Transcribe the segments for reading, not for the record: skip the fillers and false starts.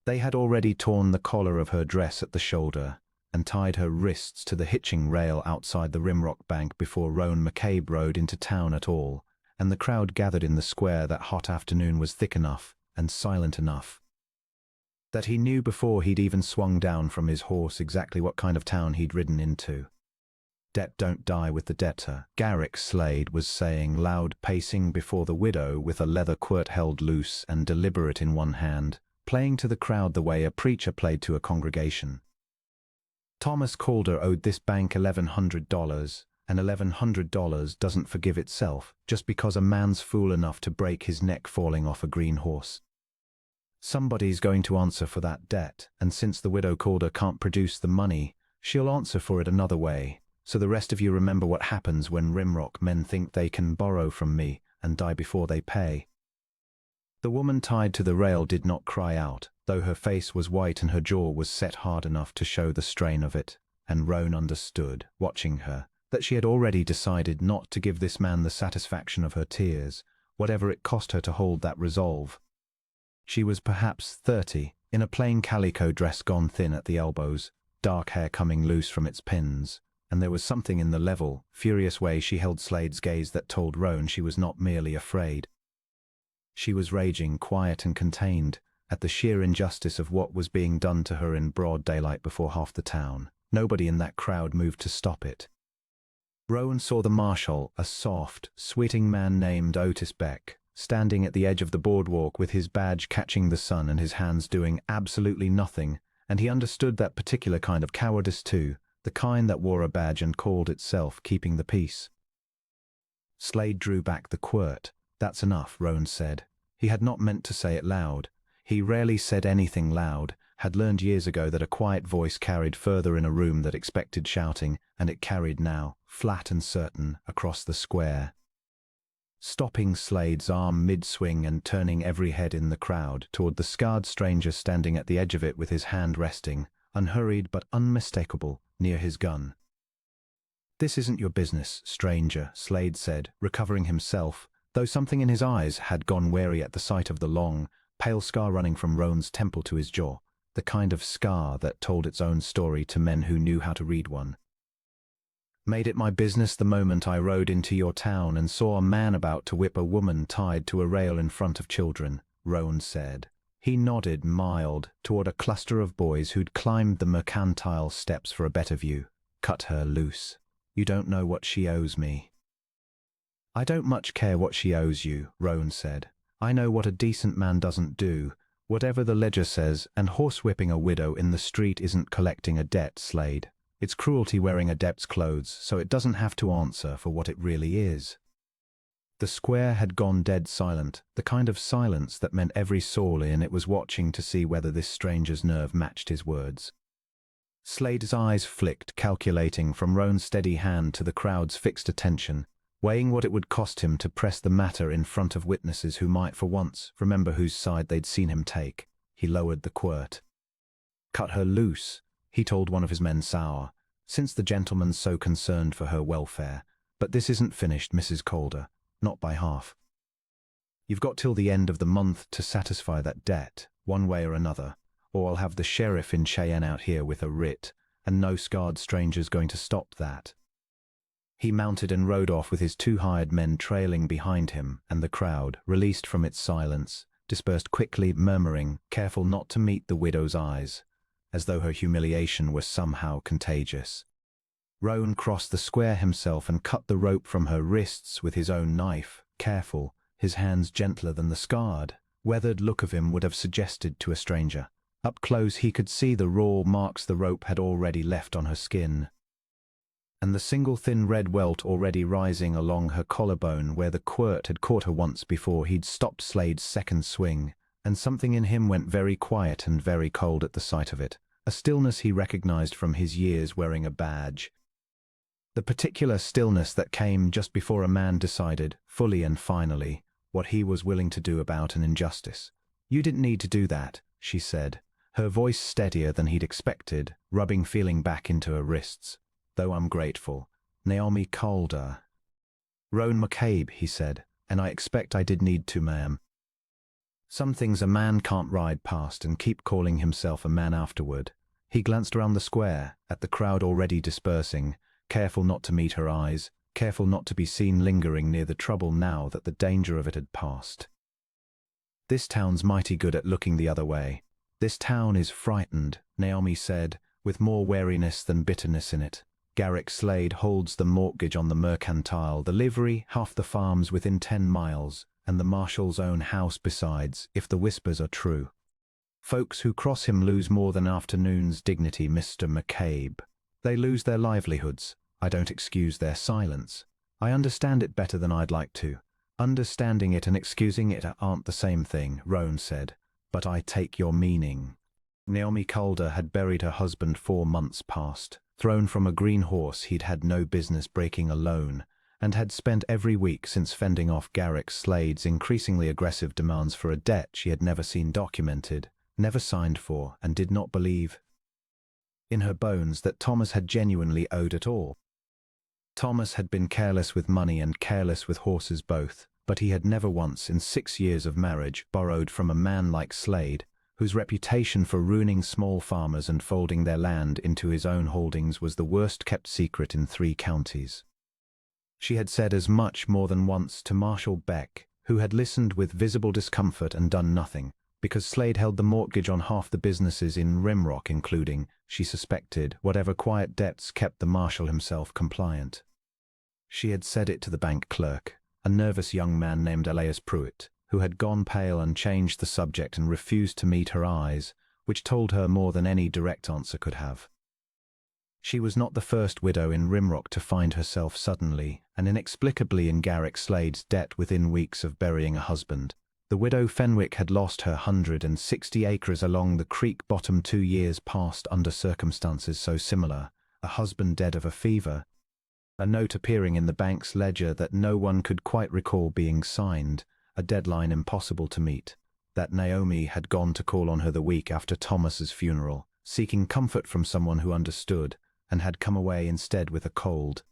They had already torn the collar of her dress at the shoulder and tied her wrists to the hitching rail outside the Rimrock Bank before Rowan McCabe rode into town at all, and the crowd gathered in the square that hot afternoon was thick enough and silent enough that he knew before he'd even swung down from his horse exactly what kind of town he'd ridden into. "Debt don't die with the debtor," Garrick Slade was saying, loud, pacing before the widow with a leather quirt held loose and deliberate in one hand, playing to the crowd the way a preacher played to a congregation. Thomas Calder owed this bank $1,100, and $1,100 doesn't forgive itself just because a man's fool enough to break his neck falling off a green horse. Somebody's going to answer for that debt, and since the widow Calder can't produce the money, she'll answer for it another way. So the rest of you remember what happens when Rimrock men think they can borrow from me and die before they pay. The woman tied to the rail did not cry out, though her face was white and her jaw was set hard enough to show the strain of it, and Rowan understood, watching her, that she had already decided not to give this man the satisfaction of her tears, whatever it cost her to hold that resolve. She was perhaps 30, in a plain calico dress gone thin at the elbows, dark hair coming loose from its pins, and there was something in the level, furious way she held Slade's gaze that told Rowan she was not merely afraid. She was raging, quiet and contained, at the sheer injustice of what was being done to her in broad daylight before half the town. Nobody in that crowd moved to stop it. Rowan saw the marshal, a soft, sweating man named Otis Beck, standing at the edge of the boardwalk with his badge catching the sun and his hands doing absolutely nothing, and he understood that particular kind of cowardice too, the kind that wore a badge and called itself keeping the peace. Slade drew back the quirt. "That's enough," Rowan said. He had not meant to say it loud. He rarely said anything loud, had learned years ago that a quiet voice carried further in a room that expected shouting, and it carried now, flat and certain, across the square. Stopping Slade's arm mid-swing and turning every head in the crowd toward the scarred stranger standing at the edge of it with his hand resting, unhurried but unmistakable, near his gun. "This isn't your business, stranger," Slade said, recovering himself, though something in his eyes had gone wary at the sight of the long, pale scar running from Rowan's temple to his jaw, the kind of scar that told its own story to men who knew how to read one. "Made it my business the moment I rode into your town and saw a man about to whip a woman tied to a rail in front of children," Rowan said. He nodded, mild, toward a cluster of boys who'd climbed the mercantile steps for a better view. "Cut her loose. You don't know what she owes me." "I don't much care what she owes you," Rowan said. "I know what a decent man doesn't do, whatever the ledger says, and horsewhipping a widow in the street isn't collecting a debt, Slade. It's cruelty wearing a debt's clothes, so it doesn't have to answer for what it really is." The square had gone dead silent, the kind of silence that meant every soul in it was watching to see whether this stranger's nerve matched his words. Slade's eyes flicked, calculating from Rowan's steady hand to the crowd's fixed attention, weighing what it would cost him to press the matter in front of witnesses who might for once remember whose side they'd seen him take. He lowered the quirt. "Cut her loose," he told one of his men sour, "since the gentleman's so concerned for her welfare. But this isn't finished, Mrs. Calder. Not by half. You've got till the end of the month to satisfy that debt, one way or another, or I'll have the sheriff in Cheyenne out here with a writ, and no scarred stranger's going to stop that." He mounted and rode off with his 2 hired men trailing behind him, and the crowd, released from its silence, dispersed quickly, murmuring, careful not to meet the widow's eyes, as though her humiliation were somehow contagious. Rowan crossed the square himself and cut the rope from her wrists with his own knife, careful, his hands gentler than the scarred, weathered look of him would have suggested to a stranger. Up close he could see the raw marks the rope had already left on her skin, and the single thin red welt already rising along her collarbone where the quirt had caught her once before he'd stopped Slade's second swing, and something in him went very quiet and very cold at the sight of it, a stillness he recognized from his years wearing a badge. The particular stillness that came just before a man decided, fully and finally, what he was willing to do about an injustice. "You didn't need to do that," she said, her voice steadier than he'd expected, rubbing feeling back into her wrists. "Though I'm grateful. Naomi Calder." "Rowan McCabe," he said, "and I expect I did need to, ma'am." Some things a man can't ride past and keep calling himself a man afterward. He glanced around the square, at the crowd already dispersing, careful not to meet her eyes, careful not to be seen lingering near the trouble now that the danger of it had passed. This town's mighty good at looking the other way. This town is frightened, Naomi said, with more wariness than bitterness in it. Garrick Slade holds the mortgage on the mercantile, the livery, half the farms within 10 miles, and the marshal's own house besides, if the whispers are true. Folks who cross him lose more than afternoon's dignity, Mr. McCabe. They lose their livelihoods. I don't excuse their silence. I understand it better than I'd like to. Understanding it and excusing it aren't the same thing, Roan said. But I take your meaning. Naomi Calder had buried her husband 4 months past, thrown from a green horse he'd had no business breaking alone, and had spent every week since fending off Garrick Slade's increasingly aggressive demands for a debt she had never seen documented, never signed for, and did not believe in her bones that Thomas had genuinely owed at all. Thomas had been careless with money and careless with horses both, but he had never once in 6 years of marriage borrowed from a man like Slade, whose reputation for ruining small farmers and folding their land into his own holdings was the worst-kept secret in 3 counties. She had said as much more than once to Marshal Beck, who had listened with visible discomfort and done nothing, because Slade held the mortgage on half the businesses in Rimrock, including, she suspected, whatever quiet debts kept the Marshal himself compliant. She had said it to the bank clerk, a nervous young man named Elias Pruitt, who had gone pale and changed the subject and refused to meet her eyes, which told her more than any direct answer could have. She was not the first widow in Rimrock to find herself suddenly and inexplicably in Garrick Slade's debt within weeks of burying a husband. The widow Fenwick had lost her 160 acres along the creek bottom 2 years past under circumstances so similar, a husband dead of a fever, a note appearing in the bank's ledger that no one could quite recall being signed, a deadline impossible to meet, that Naomi had gone to call on her the week after Thomas's funeral, seeking comfort from someone who understood, and had come away instead with a cold.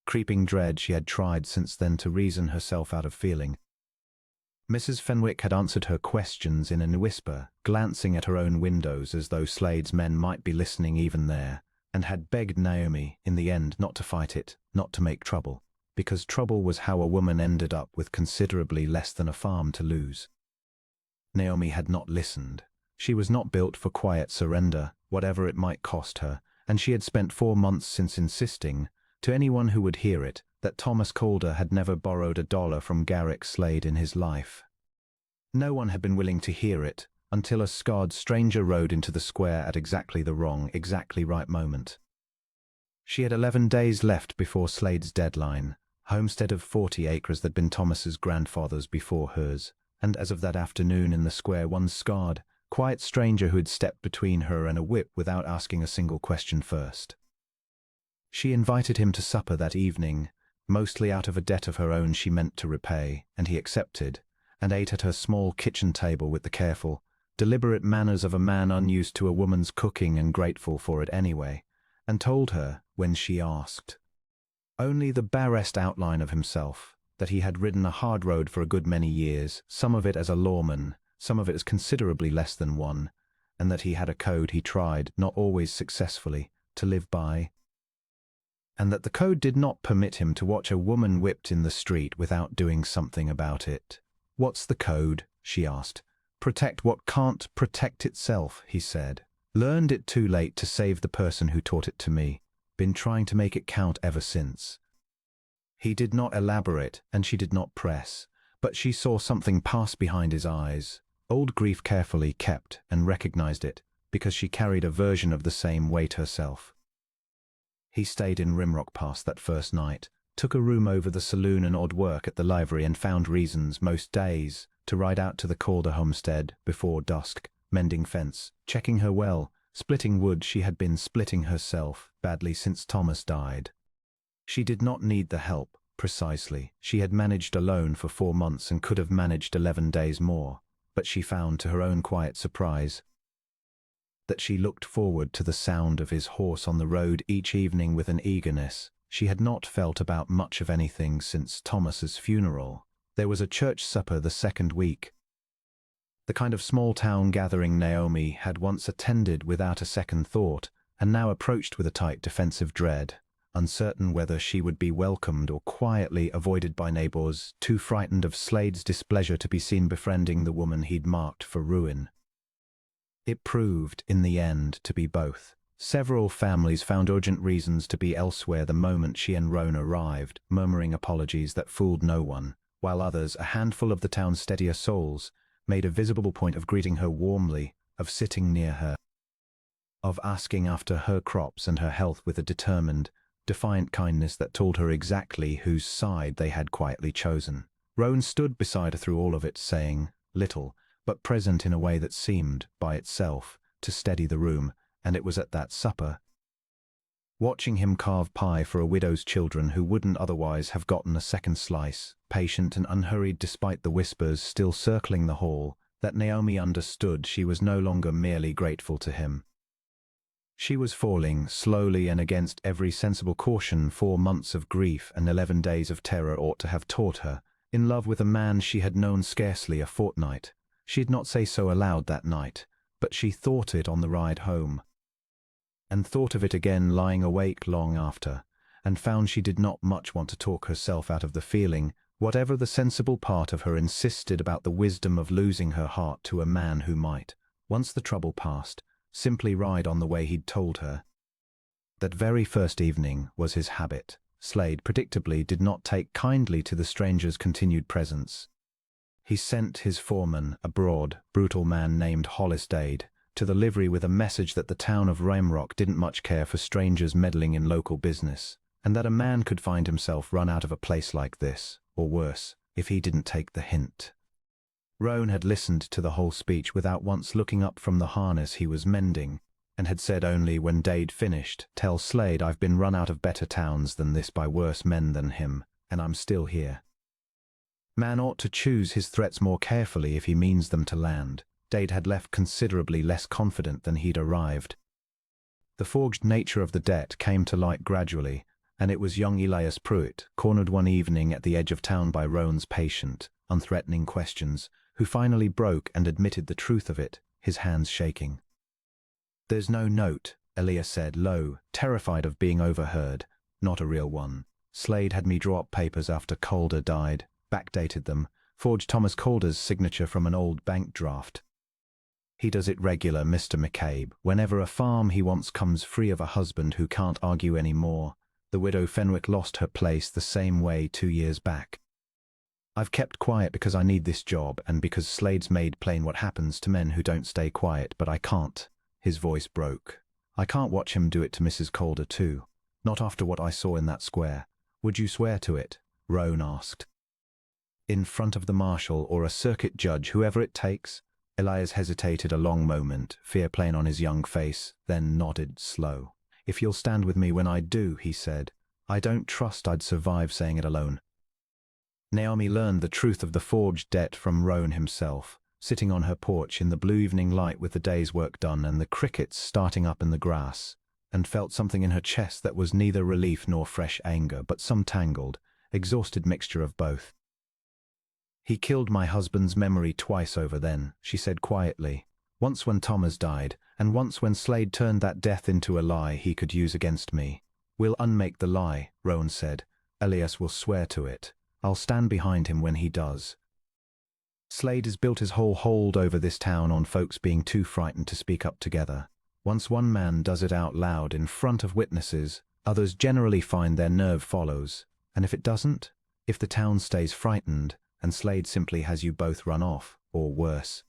Creeping dread she had tried since then to reason herself out of feeling. Mrs. Fenwick had answered her questions in a whisper, glancing at her own windows as though Slade's men might be listening even there, and had begged Naomi, in the end, not to fight it, not to make trouble, because trouble was how a woman ended up with considerably less than a farm to lose. Naomi had not listened. She was not built for quiet surrender, whatever it might cost her, and she had spent 4 months since insisting, to anyone who would hear it, that Thomas Calder had never borrowed $1 from Garrick Slade in his life. No one had been willing to hear it, until a scarred stranger rode into the square at exactly the wrong, exactly right moment. She had 11 days left before Slade's deadline, a homestead of 40 acres that had been Thomas's grandfather's before hers, and as of that afternoon in the square one scarred, quiet stranger who had stepped between her and a whip without asking a single question first. She invited him to supper that evening, mostly out of a debt of her own she meant to repay, and he accepted, and ate at her small kitchen table with the careful, deliberate manners of a man unused to a woman's cooking and grateful for it anyway, and told her, when she asked, only the barest outline of himself, that he had ridden a hard road for a good many years, some of it as a lawman, some of it as considerably less than one, and that he had a code he tried, not always successfully, to live by, and that the code did not permit him to watch a woman whipped in the street without doing something about it. What's the code? She asked. Protect what can't protect itself, he said. Learned it too late to save the person who taught it to me. Been trying to make it count ever since. He did not elaborate, and she did not press, but she saw something pass behind his eyes. Old grief carefully kept, and recognized it, because she carried a version of the same weight herself. He stayed in Rimrock Pass that first night, took a room over the saloon and odd work at the livery, and found reasons, most days, to ride out to the Calder homestead before dusk, mending fence, checking her well, splitting wood she had been splitting herself, badly since Thomas died. She did not need the help, precisely. She had managed alone for 4 months and could have managed 11 days more, but she found, to her own quiet surprise, that she looked forward to the sound of his horse on the road each evening with an eagerness she had not felt about much of anything since Thomas's funeral. There was a church supper the second week, The kind of small-town gathering Naomi had once attended without a second thought, and now approached with a tight defensive dread, uncertain whether she would be welcomed or quietly avoided by neighbors, too frightened of Slade's displeasure to be seen befriending the woman he'd marked for ruin. It proved, in the end, to be both. Several families found urgent reasons to be elsewhere the moment she and Roan arrived, murmuring apologies that fooled no one, while others, a handful of the town's steadier souls, made a visible point of greeting her warmly, of sitting near her, of asking after her crops and her health with a determined, defiant kindness that told her exactly whose side they had quietly chosen. Roan stood beside her through all of it, saying little, but present in a way that seemed, by itself, to steady the room, and it was at that supper, watching him carve pie for a widow's children who wouldn't otherwise have gotten a second slice, patient and unhurried despite the whispers still circling the hall, that Naomi understood she was no longer merely grateful to him. She was falling, slowly and against every sensible caution 4 months of grief and 11 days of terror ought to have taught her, in love with a man she had known scarcely a fortnight. She'd not say so aloud that night, but she thought it on the ride home, and thought of it again lying awake long after, and found she did not much want to talk herself out of the feeling, whatever the sensible part of her insisted about the wisdom of losing her heart to a man who might, once the trouble passed, simply ride on the way he'd told her. That very first evening was his habit. Slade predictably did not take kindly to the stranger's continued presence. He sent his foreman, a broad, brutal man named Horsewhipped, to the livery with a message that the town of Rimrock didn't much care for strangers meddling in local business, and that a man could find himself run out of a place like this, or worse, if he didn't take the hint. Roan had listened to the whole speech without once looking up from the harness he was mending, and had said only when Dade finished, "Tell Slade I've been run out of better towns than this by worse men than him, and I'm still here. Man ought to choose his threats more carefully if he means them to land." Dade had left considerably less confident than he'd arrived. The forged nature of the debt came to light gradually, and it was young Elias Pruitt, cornered one evening at the edge of town by Roan's patient, unthreatening questions, who finally broke and admitted the truth of it, his hands shaking. "There's no note," Elias said, low, terrified of being overheard. "Not a real one. Slade had me draw up papers after Calder died, backdated them, forged Thomas Calder's signature from an old bank draft. He does it regular, Mr. McCabe, whenever a farm he wants comes free of a husband who can't argue any more. The widow Fenwick lost her place the same way 2 years back. I've kept quiet because I need this job and because Slade's made plain what happens to men who don't stay quiet, but I can't." His voice broke. "I can't watch him do it to Mrs. Calder too. Not after what I saw in that square." "Would you swear to it?" Roan asked. "In front of the marshal or a circuit judge, whoever it takes?" Elias hesitated a long moment, fear plain on his young face, then nodded, slow. "If you'll stand with me when I do," he said. "I don't trust I'd survive saying it alone." Naomi learned the truth of the forged debt from Roan himself, sitting on her porch in the blue evening light with the day's work done and the crickets starting up in the grass, and felt something in her chest that was neither relief nor fresh anger, but some tangled, exhausted mixture of both. "He killed my husband's memory twice over then," she said quietly. "Once when Thomas died, and once when Slade turned that death into a lie he could use against me." "We'll unmake the lie," Roan said. "Elias will swear to it. I'll stand behind him when he does. Slade has built his whole hold over this town on folks being too frightened to speak up together. Once one man does it out loud in front of witnesses, others generally find their nerve follows. And if it doesn't, if the town stays frightened, and Slade simply has you both run off, or worse."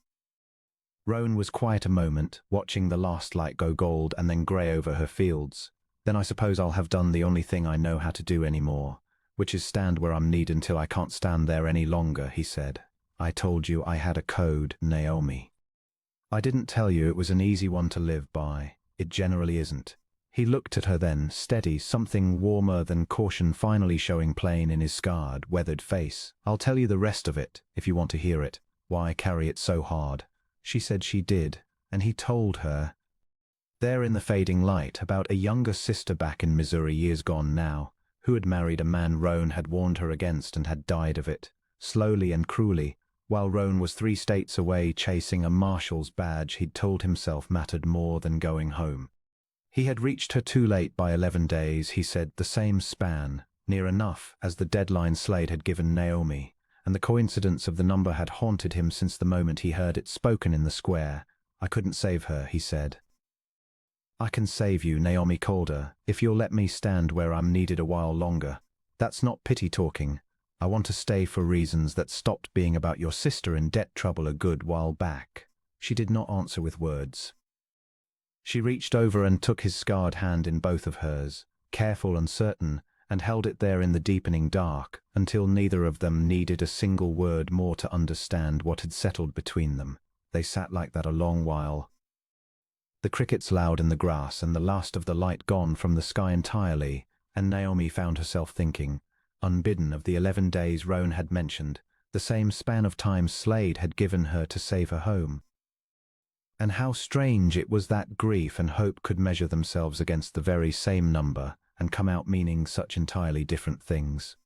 Roan was quiet a moment, watching the last light go gold and then grey over her fields. "Then I suppose I'll have done the only thing I know how to do anymore, which is stand where I'm needed until I can't stand there any longer," he said. "I told you I had a code, Naomi. I didn't tell you it was an easy one to live by. It generally isn't." He looked at her then, steady, something warmer than caution finally showing plain in his scarred, weathered face. "I'll tell you the rest of it, if you want to hear it. Why carry it so hard?" She said she did, and he told her. There in the fading light, about a younger sister back in Missouri years gone now, who had married a man Roan had warned her against and had died of it, slowly and cruelly, while Roan was 3 states away chasing a marshal's badge he'd told himself mattered more than going home. He had reached her too late by 11 days, he said, the same span, near enough as the deadline Slade had given Naomi, and the coincidence of the number had haunted him since the moment he heard it spoken in the square. I couldn't save her, he said. I can save you, Naomi Calder, if you'll let me stand where I'm needed a while longer. That's not pity talking. I want to stay for reasons that stopped being about your sister in debt trouble a good while back. She did not answer with words. She reached over and took his scarred hand in both of hers, careful and certain, and held it there in the deepening dark, until neither of them needed a single word more to understand what had settled between them. They sat like that a long while. The crickets loud in the grass and the last of the light gone from the sky entirely, and Naomi found herself thinking, unbidden, of the 11 days Roan had mentioned, the same span of time Slade had given her to save her home. And how strange it was that grief and hope could measure themselves against the very same number and come out meaning such entirely different things.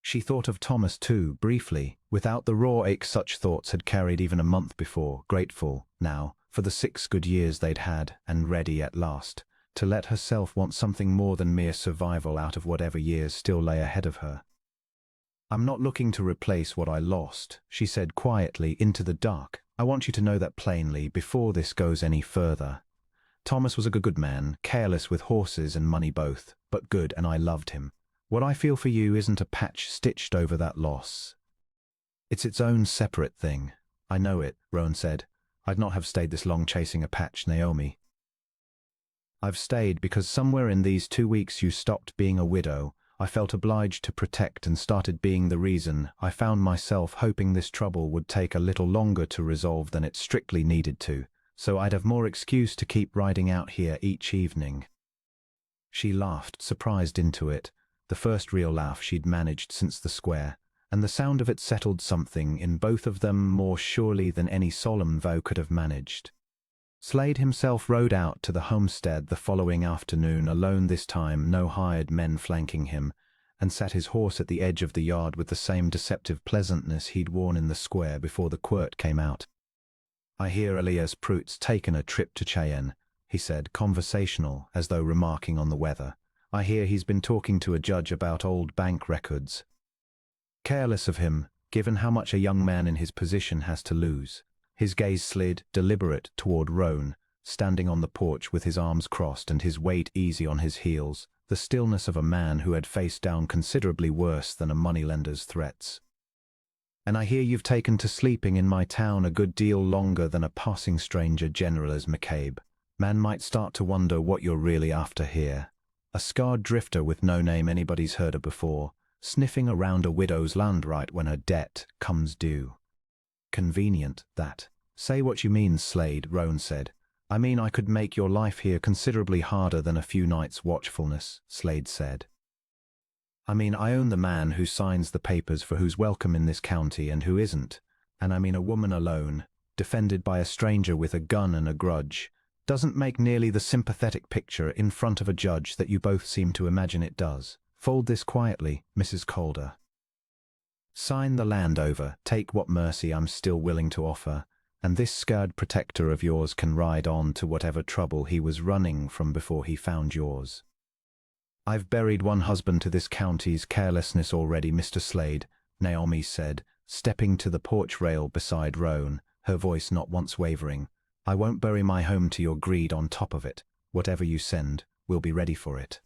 She thought of Thomas too, briefly, without the raw ache such thoughts had carried even a month before, grateful, now, for the 6 good years they'd had, and ready at last to let herself want something more than mere survival out of whatever years still lay ahead of her. I'm not looking to replace what I lost, she said quietly into the dark. I want you to know that plainly before this goes any further. Thomas was a good man, careless with horses and money both, but good, and I loved him. What I feel for you isn't a patch stitched over that loss. It's its own separate thing. I know it, Roan said. I'd not have stayed this long chasing a patch, Naomi. I've stayed because somewhere in these 2 weeks you stopped being a widow. I felt obliged to protect and started being the reason. I found myself hoping this trouble would take a little longer to resolve than it strictly needed to, so I'd have more excuse to keep riding out here each evening. She laughed, surprised into it, the first real laugh she'd managed since the square, and the sound of it settled something in both of them more surely than any solemn vow could have managed. Slade himself rode out to the homestead the following afternoon, alone this time, no hired men flanking him, and sat his horse at the edge of the yard with the same deceptive pleasantness he'd worn in the square before the quirt came out. I hear Elias Prout's taken a trip to Cheyenne, he said, conversational, as though remarking on the weather. I hear he's been talking to a judge about old bank records. Careless of him, given how much a young man in his position has to lose. His gaze slid, deliberate, toward Roan, standing on the porch with his arms crossed and his weight easy on his heels, the stillness of a man who had faced down considerably worse than a moneylender's threats. And I hear you've taken to sleeping in my town a good deal longer than a passing stranger general as McCabe. Man might start to wonder what you're really after here. A scarred drifter with no name anybody's heard of before, sniffing around a widow's land right when her debt comes due. Convenient, that. Say what you mean, Slade, Roan said. I mean I could make your life here considerably harder than a few nights' watchfulness, Slade said. I mean I own the man who signs the papers for who's welcome in this county and who isn't, and I mean a woman alone, defended by a stranger with a gun and a grudge, doesn't make nearly the sympathetic picture in front of a judge that you both seem to imagine it does. Fold this quietly, Mrs. Calder. Sign the land over, take what mercy I'm still willing to offer, and this scared protector of yours can ride on to whatever trouble he was running from before he found yours. I've buried one husband to this county's carelessness already, Mr. Slade, Naomi said, stepping to the porch rail beside Roan, her voice not once wavering. I won't bury my home to your greed on top of it. Whatever you send, we'll be ready for it.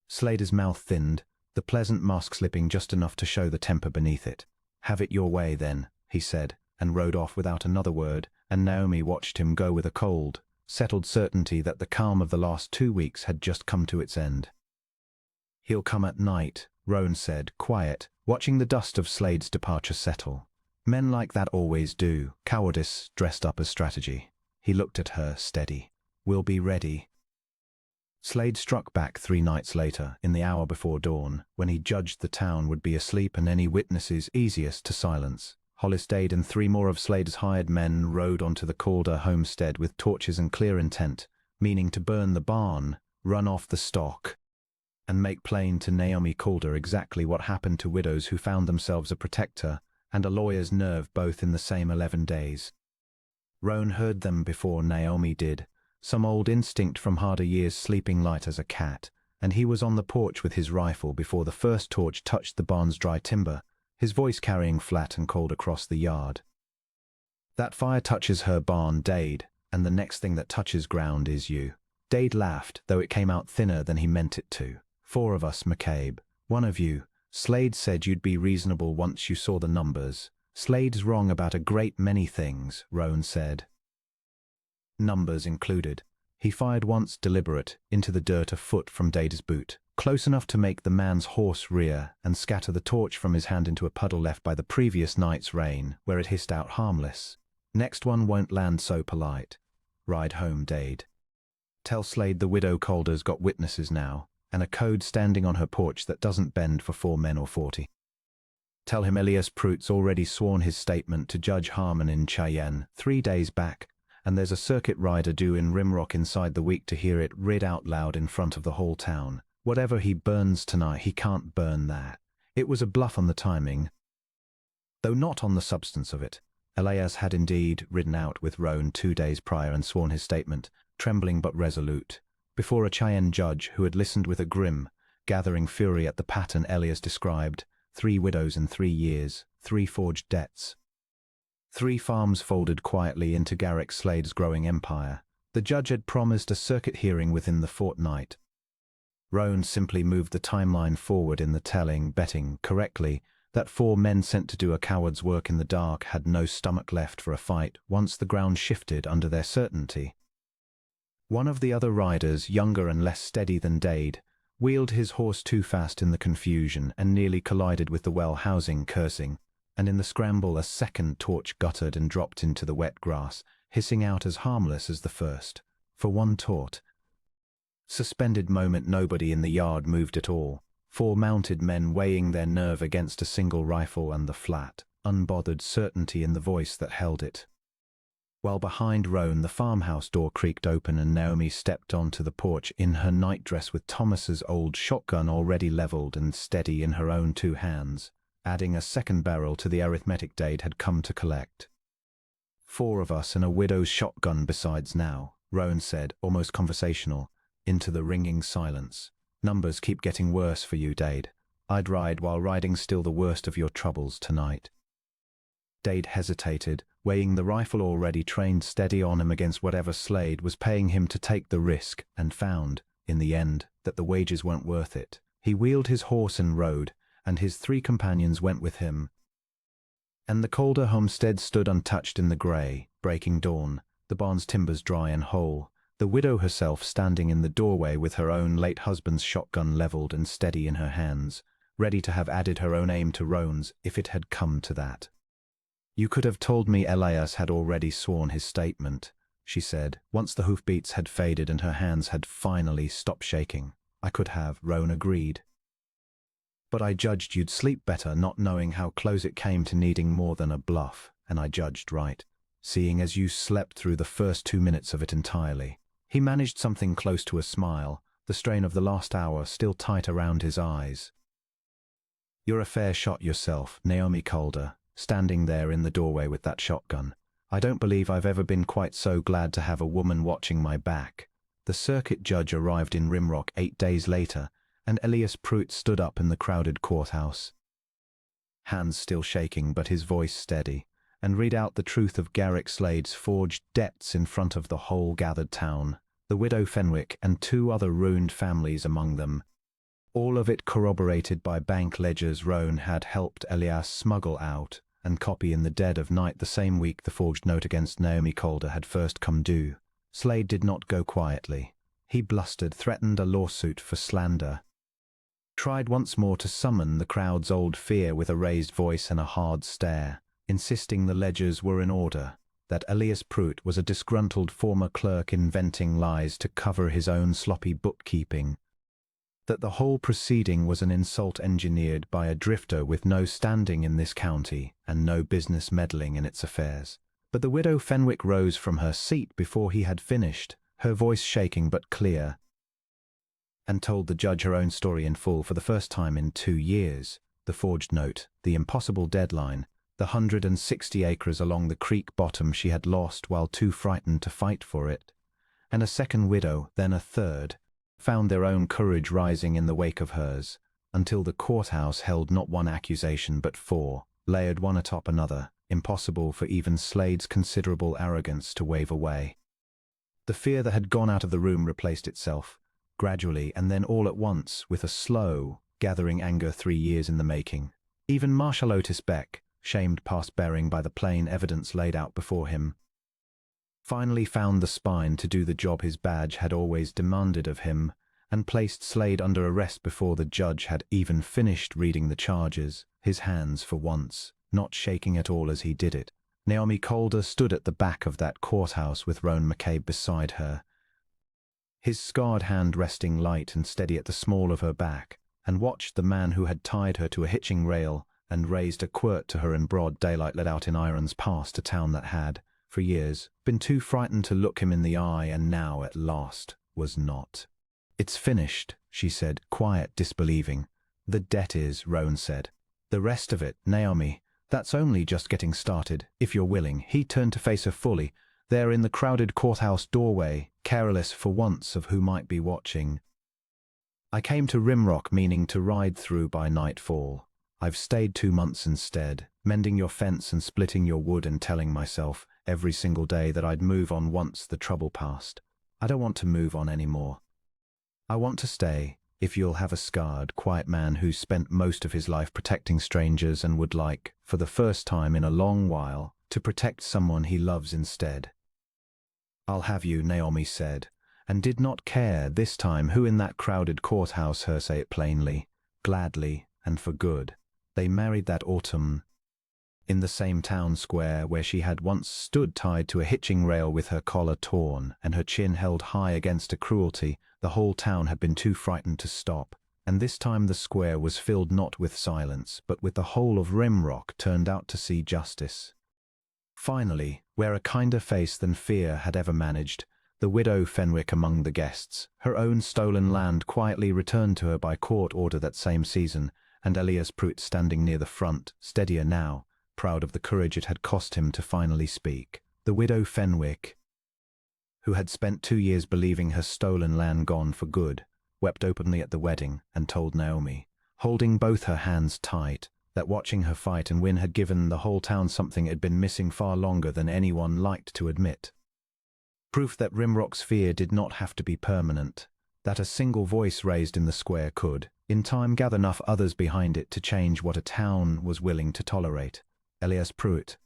Slade's mouth thinned, the pleasant mask slipping just enough to show the temper beneath it. Have it your way, then, he said, and rode off without another word, and Naomi watched him go with a cold, settled certainty that the calm of the last 2 weeks had just come to its end. He'll come at night, Roan said, quiet, watching the dust of Slade's departure settle. Men like that always do, cowardice dressed up as strategy. He looked at her, steady. We'll be ready. Slade struck back 3 nights later, in the hour before dawn, when he judged the town would be asleep and any witnesses easiest to silence. Hollister and 3 more of Slade's hired men rode onto the Calder homestead with torches and clear intent, meaning to burn the barn, run off the stock, and make plain to Naomi Calder exactly what happened to widows who found themselves a protector and a lawyer's nerve both in the same 11 days. Roan heard them before Naomi did, some old instinct from harder years sleeping light as a cat, and he was on the porch with his rifle before the first torch touched the barn's dry timber, his voice carrying flat and cold across the yard. That fire touches her barn, Dade, and the next thing that touches ground is you. Dade laughed, though it came out thinner than he meant it to. 4 of us, McCabe. 1 of you. Slade said you'd be reasonable once you saw the numbers. Slade's wrong about a great many things, Roan said. Numbers included. He fired once, deliberate, into the dirt a foot from Dade's boot, close enough to make the man's horse rear and scatter the torch from his hand into a puddle left by the previous night's rain, where it hissed out harmless. Next one won't land so polite. Ride home, Dade. Tell Slade the widow Calder's got witnesses now, and a code standing on her porch that doesn't bend for 4 men or 40. Tell him Elias Pruitt's already sworn his statement to Judge Harmon in Cheyenne 3 days back, and there's a circuit rider due in Rimrock inside the week to hear it read out loud in front of the whole town. Whatever he burns tonight, he can't burn that. It was a bluff on the timing, though not on the substance of it. Elias had indeed ridden out with Roan 2 days prior and sworn his statement, trembling but resolute, before a Cheyenne judge who had listened with a grim, gathering fury at the pattern Elias described: 3 widows in 3 years, 3 forged debts. 3 farms folded quietly into Garrick Slade's growing empire. The judge had promised a circuit hearing within the fortnight. Roan simply moved the timeline forward in the telling, betting, correctly, that 4 men sent to do a coward's work in the dark had no stomach left for a fight once the ground shifted under their certainty. One of the other riders, younger and less steady than Dade, wheeled his horse too fast in the confusion and nearly collided with the well housing, cursing, and in the scramble a second torch guttered and dropped into the wet grass, hissing out as harmless as the first. For one taut, suspended moment nobody in the yard moved at all. 4 mounted men weighing their nerve against a single rifle and the flat, unbothered certainty in the voice that held it. While behind Roan the farmhouse door creaked open and Naomi stepped onto the porch in her nightdress with Thomas's old shotgun already leveled and steady in her own 2 hands, adding a second barrel to the arithmetic Dade had come to collect. 4 of us and a widow's shotgun besides now, Roan said, almost conversational, into the ringing silence. Numbers keep getting worse for you, Dade. I'd ride while riding's still the worst of your troubles tonight. Dade hesitated, weighing the rifle already trained steady on him against whatever Slade was paying him to take the risk, and found, in the end, that the wages weren't worth it. He wheeled his horse and rode, and his 3 companions went with him. And the Calder homestead stood untouched in the grey, breaking dawn, the barn's timbers dry and whole, the widow herself standing in the doorway with her own late husband's shotgun leveled and steady in her hands, ready to have added her own aim to Roan's if it had come to that. You could have told me Elias had already sworn his statement, she said, once the hoofbeats had faded and her hands had finally stopped shaking. I could have, Roan agreed. But I judged you'd sleep better not knowing how close it came to needing more than a bluff, and I judged right, seeing as you slept through the first 2 minutes of it entirely. He managed something close to a smile, the strain of the last hour still tight around his eyes. You're a fair shot yourself, Naomi Calder, standing there in the doorway with that shotgun. I don't believe I've ever been quite so glad to have a woman watching my back. The circuit judge arrived in Rimrock 8 days later, and Elias Pruitt stood up in the crowded courthouse, hands still shaking but his voice steady, and read out the truth of Garrick Slade's forged debts in front of the whole gathered town, the widow Fenwick and 2 other ruined families among them. All of it corroborated by bank ledgers Roan had helped Elias smuggle out and copy in the dead of night the same week the forged note against Naomi Calder had first come due. Slade did not go quietly. He blustered, threatened a lawsuit for slander, tried once more to summon the crowd's old fear with a raised voice and a hard stare, insisting the ledgers were in order, that Elias Pruitt was a disgruntled former clerk inventing lies to cover his own sloppy bookkeeping, that the whole proceeding was an insult engineered by a drifter with no standing in this county and no business meddling in its affairs. But the widow Fenwick rose from her seat before he had finished, her voice shaking but clear, and told the judge her own story in full for the first time in 2 years. The forged note, the impossible deadline, the 160 acres along the creek bottom she had lost while too frightened to fight for it, and a second widow, then a third, found their own courage rising in the wake of hers, until the courthouse held not one accusation but four, layered one atop another, impossible for even Slade's considerable arrogance to wave away. The fear that had gone out of the room replaced itself, gradually and then all at once, with a slow, gathering anger 3 years in the making. Even Marshal Otis Beck, shamed past bearing by the plain evidence laid out before him, finally found the spine to do the job his badge had always demanded of him, and placed Slade under arrest before the judge had even finished reading the charges, his hands, for once, not shaking at all as he did it. Naomi Calder stood at the back of that courthouse with Roan McCabe beside her, his scarred hand resting light and steady at the small of her back, and watched the man who had tied her to a hitching rail and raised a quirt to her in broad daylight let out in irons past a town that had, for years, been too frightened to look him in the eye and now, at last, was not. "It's finished," she said, quiet, disbelieving. "The debt is," Roan said. "The rest of it, Naomi, that's only just getting started, if you're willing." He turned to face her fully, there in the crowded courthouse doorway, careless for once of who might be watching. "I came to Rimrock meaning to ride through by nightfall. I've stayed 2 months instead, mending your fence and splitting your wood and telling myself every single day that I'd move on once the trouble passed. I don't want to move on anymore. I want to stay, if you'll have a scarred, quiet man who's spent most of his life protecting strangers and would like, for the first time in a long while, to protect someone he loves instead." "I'll have you," Naomi said, and did not care this time who in that crowded courthouse heard say it plainly, gladly, and for good. They married that autumn in the same town square where she had once stood tied to a hitching rail with her collar torn and her chin held high against a cruelty the whole town had been too frightened to stop, and this time the square was filled not with silence, but with the whole of Rimrock turned out to see justice. Finally, where a kinder face than fear had ever managed, the widow Fenwick among the guests, her own stolen land quietly returned to her by court order that same season, and Elias Pruitt standing near the front, steadier now, proud of the courage it had cost him to finally speak. The widow Fenwick, who had spent 2 years believing her stolen land gone for good, wept openly at the wedding and told Naomi, holding both her hands tight, that watching her fight and win had given the whole town something it had been missing far longer than anyone liked to admit. Proof that Rimrock's fear did not have to be permanent, that a single voice raised in the square could, in time, gather enough others behind it to change what a town was willing to tolerate. Elias Pruitt,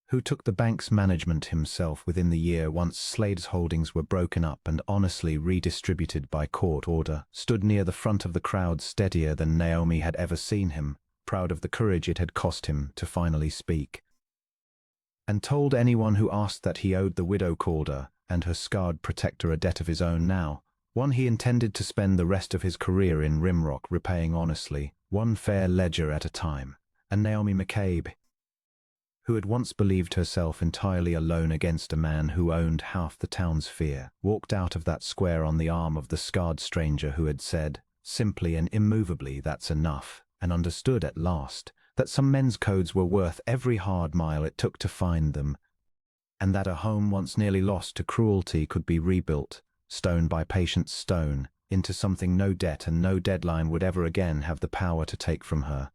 who took the bank's management himself within the year once Slade's holdings were broken up and honestly redistributed by court order, stood near the front of the crowd steadier than Naomi had ever seen him, proud of the courage it had cost him to finally speak, and told anyone who asked that he owed the widow Calder and her scarred protector a debt of his own now, one he intended to spend the rest of his career in Rimrock repaying honestly, one fair ledger at a time. And Naomi McCabe, who had once believed herself entirely alone against a man who owned half the town's fear, walked out of that square on the arm of the scarred stranger who had said, simply and immovably, "That's enough," and understood at last that some men's codes were worth every hard mile it took to find them, and that a home once nearly lost to cruelty could be rebuilt, stone by patient stone, into something no debt and no deadline would ever again have the power to take from her.